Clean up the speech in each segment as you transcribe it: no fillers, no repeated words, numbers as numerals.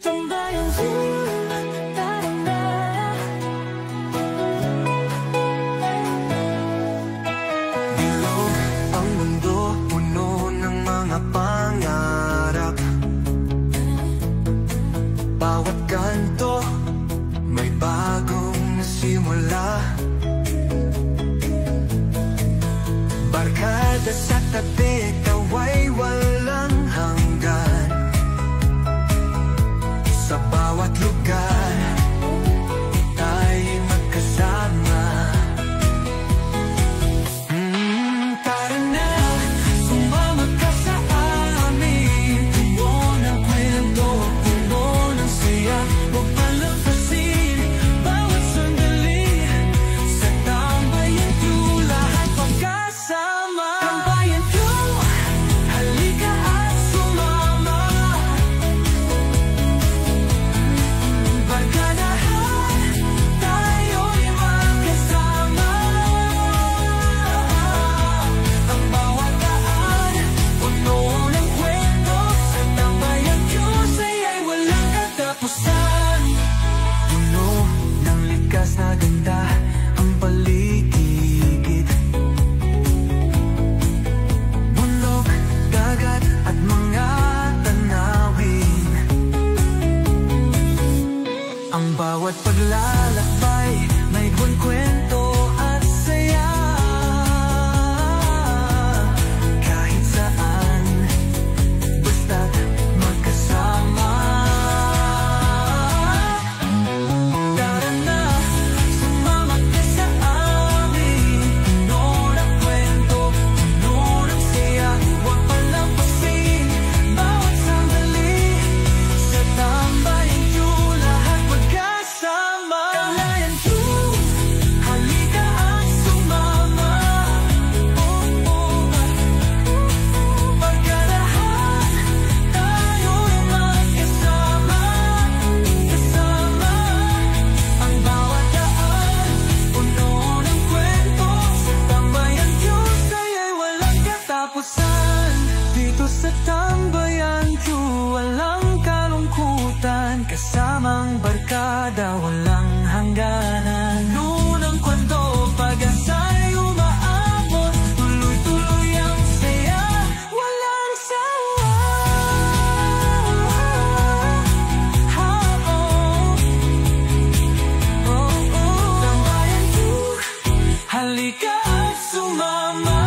Tambayan ko, bilog ang mundo, puno ng mga pangarap. Bawat kanto, may bagong simula. Barkada sa tabi, kaway walang hanggan. Sa bawat lugar, tayo'y magkasama. Tara na, sumama ka sa amin. Puno ng kwento, puno ng saya. Huwag palampasin bawat sandali. Sa tambayan ko, lahat magkasama. Tambayan ko, halika at sumama. Barkadahan, tayo'y magkasama. Ang bawat daan, puno ng kwento. Sa tambayan ko, saya'y walang katapusan. Puno ng likas na ganda ang paligid. Bundok, dagat at mga tanawin. Ang bawat paglalakbay, may buong kwento at saya. Kahit saan, basta't magkasama. Tara na, sumama ka sa amin. Puno ng kwento, puno ng saya. Huwag palampasin bawat sandali. Sa tambayan ko, lahat magkasama. Tambayan ko, halika at sumama. Barkadahan, tayo'y magkasama. Kasama ang bawat daan, puno ng kwento. Sa tambayan ko, saya'y walang katapusan. Dito sa tambayan ko, walang kalungkutan. Kasamang barkada, walang hangganan. Puno ng kwento, pag-asa'y umaabot. Tuloy-tuloy ang saya, walang sawa. Tambayan ko, halika at sumama.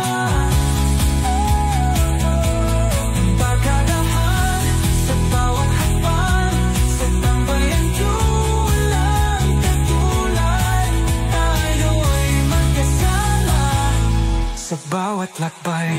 Barkadahan sa bawat hakbang. Sa tambayan ko, walang katulad. Tayo'y magkasama sa bawat lakbay.